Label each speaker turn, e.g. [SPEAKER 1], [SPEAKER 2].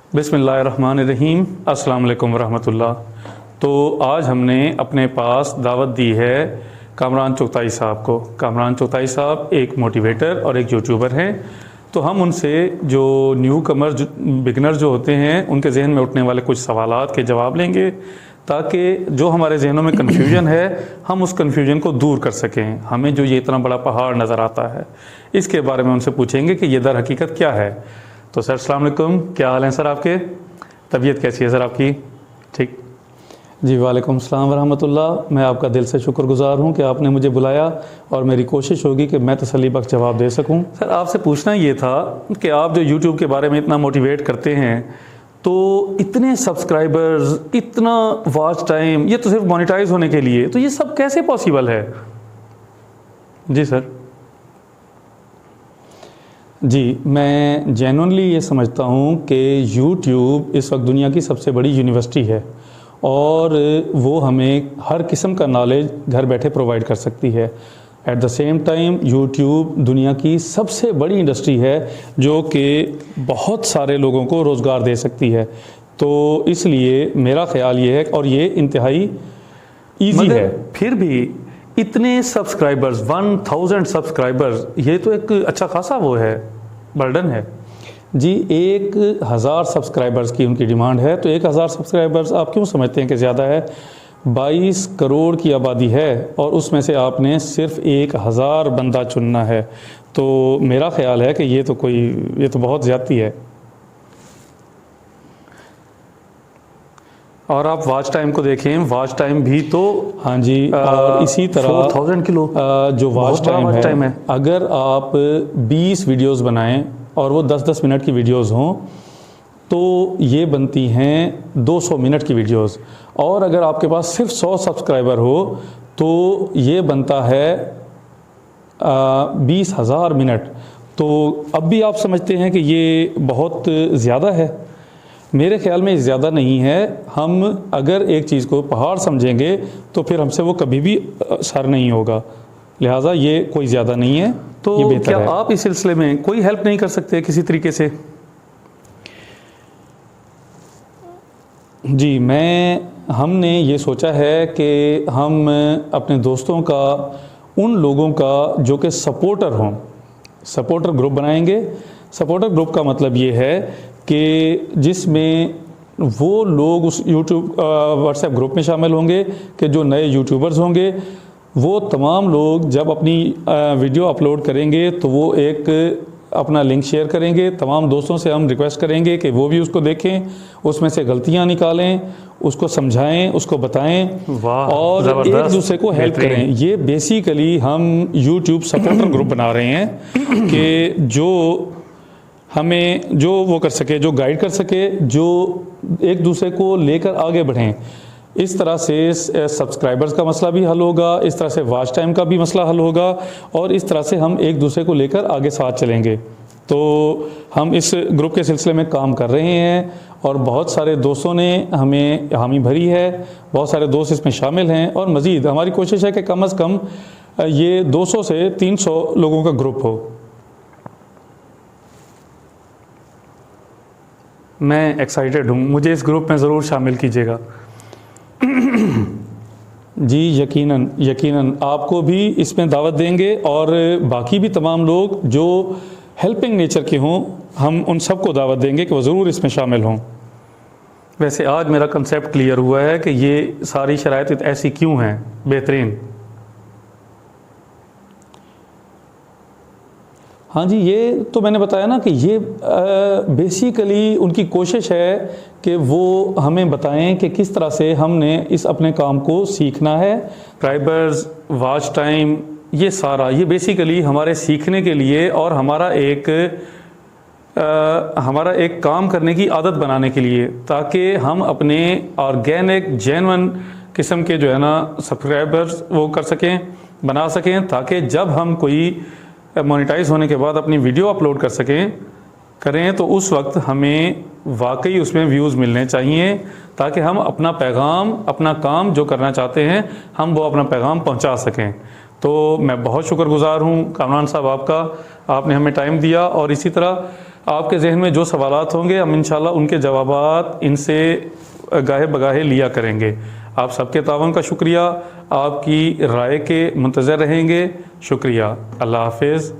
[SPEAKER 1] बिस्मिल्लाहिर्रहमानिर्रहीम। अस्सलाम वालेकुम वरहमतुल्लाह। तो आज हमने अपने पास दावत दी है कामरान चुगताई साहब को। कामरान चुगताई साहब एक मोटिवेटर और एक यूट्यूबर हैं। तो हम उनसे जो न्यू कमर बिगनर जो होते हैं उनके जहन में उठने वाले कुछ सवालात के जवाब लेंगे, ताकि जो हमारे जहनों में कन्फ्यूजन है हम उस कन्फ्यूजन को दूर कर सकें। हमें जो ये इतना बड़ा पहाड़ नज़र आता है इसके बारे में उनसे पूछेंगे कि ये दर हकीकत क्या है। तो सर अस्सलाम वालेकुम, क्या हाल है सर आपके? तबीयत कैसी है सर आपकी? ठीक जी, वालेकुम अस्सलाम वरहमतुल्लाह। मैं आपका दिल से शुक्रगुज़ार हूँ कि आपने मुझे बुलाया और मेरी कोशिश होगी कि मैं तसल्ली बख्श जवाब दे सकूँ। सर आपसे पूछना ये था कि आप जो यूट्यूब के बारे में इतना मोटिवेट करते हैं, तो इतने सब्सक्राइबर्स, इतना वॉच टाइम, ये तो सिर्फ मोनेटाइज होने के लिए, तो ये सब कैसे पॉसिबल है? जी सर। जी, मैं जेन्युइनली ये समझता हूँ कि यूट्यूब इस वक्त दुनिया की सबसे बड़ी यूनिवर्सिटी है और वो हमें हर किस्म का नॉलेज घर बैठे प्रोवाइड कर सकती है। At the same time YouTube दुनिया की सबसे बड़ी इंडस्ट्री है जो कि बहुत सारे लोगों को रोज़गार दे सकती है। तो इसलिए मेरा ख़्याल ये है, और ये इंतहाई ईजी है। फिर भी इतने सब्सक्राइबर्स, 1000 सब्सक्राइबर्स, ये तो एक अच्छा खासा वो है, बर्डन है। जी, 1000 सब्सक्राइबर्स की उनकी डिमांड है। तो 1000 सब्सक्राइबर्स आप क्यों समझते हैं कि ज़्यादा है? 22 करोड़ की आबादी है और उसमें से आपने सिर्फ 1000 बंदा चुनना है। तो मेरा ख्याल है कि ये तो बहुत ज़्यादती है। और आप वॉच टाइम को देखें, वॉच टाइम भी तो, हाँ जी, और इसी तरह 4000 किलो जो वॉच टाइम है, अगर आप 20 वीडियोस बनाएं और वो 10-10 मिनट की वीडियोस हों तो ये बनती हैं 200 मिनट की वीडियोस। और अगर आपके पास सिर्फ 100 सब्सक्राइबर हो तो ये बनता है 20,000 मिनट। तो अब भी आप समझते हैं कि ये बहुत ज़्यादा है? मेरे ख्याल में ज़्यादा नहीं है। हम अगर एक चीज़ को पहाड़ समझेंगे तो फिर हमसे वो कभी भी सर नहीं होगा। लिहाजा ये कोई ज़्यादा नहीं है। तो ये बेहतर है। आप इस सिलसिले में कोई हेल्प नहीं कर सकते किसी तरीके से? जी, हमने ये सोचा है कि हम अपने दोस्तों का, उन लोगों का जो कि सपोर्टर हों, सपोर्टर ग्रुप बनाएंगे। सपोर्टर ग्रुप का मतलब ये है कि जिसमें वो लोग उस यूट्यूब व्हाट्सएप ग्रुप में शामिल होंगे कि जो नए यूट्यूबर्स होंगे, वो तमाम लोग जब अपनी वीडियो अपलोड करेंगे तो वो एक अपना लिंक शेयर करेंगे। तमाम दोस्तों से हम रिक्वेस्ट करेंगे कि वो भी उसको देखें, उसमें से गलतियां निकालें, उसको समझाएं, उसको बताएं और एक दूसरे को हेल्प करें। ये बेसिकली हम यूट्यूब सपोर्टर ग्रुप बना रहे हैं कि जो वो कर सके, जो गाइड कर सके, जो एक दूसरे को लेकर आगे बढ़ें। इस तरह से सब्सक्राइबर्स का मसला भी हल होगा, इस तरह से वॉच टाइम का भी मसला हल होगा और इस तरह से हम एक दूसरे को लेकर आगे साथ चलेंगे। तो हम इस ग्रुप के सिलसिले में काम कर रहे हैं और बहुत सारे दोस्तों ने हमें हामी भरी है, बहुत सारे दोस्त इसमें शामिल हैं और मज़ीद हमारी कोशिश है कि कम से कम ये 200 से 300 लोगों का ग्रुप हो। मैं एक्साइटेड हूँ, मुझे इस ग्रुप में ज़रूर शामिल कीजिएगा। जी यकीनन आपको भी इसमें दावत देंगे और बाकी भी तमाम लोग जो हेल्पिंग नेचर के हों, हम उन सबको दावत देंगे कि वो ज़रूर इसमें शामिल हों। वैसे आज मेरा कंसेप्ट क्लियर हुआ है कि ये सारी शराइत ऐसी क्यों हैं बेहतरीन। हाँ जी, ये तो मैंने बताया ना कि ये बेसिकली उनकी कोशिश है कि वो हमें बताएं कि किस तरह से हमने इस अपने काम को सीखना है। सब्सक्राइबर्स, वॉच टाइम, ये सारा ये बेसिकली हमारे सीखने के लिए और हमारा एक काम करने की आदत बनाने के लिए, ताकि हम अपने ऑर्गेनिक जेन्युइन किस्म के जो है ना सब्सक्राइबर्स वो कर सकें, बना सकें, ताकि जब हम कोई मोनेटाइज होने के बाद अपनी वीडियो अपलोड करें तो उस वक्त हमें वाकई उसमें व्यूज़ मिलने चाहिए, ताकि हम अपना पैगाम, अपना काम जो करना चाहते हैं हम वो अपना पैगाम पहुंचा सकें। तो मैं बहुत शुक्रगुज़ार हूं कामरान साहब आपका, आपने हमें टाइम दिया और इसी तरह आपके जहन में जो सवालात होंगे हम इंशाल्लाह उनके जवाबात इनसे गाहे बगाहे लिया करेंगे। आप सबके तावन का शुक्रिया, आपकी राय के मुंतज़र रहेंगे। शुक्रिया। अल्लाह हाफ़िज़।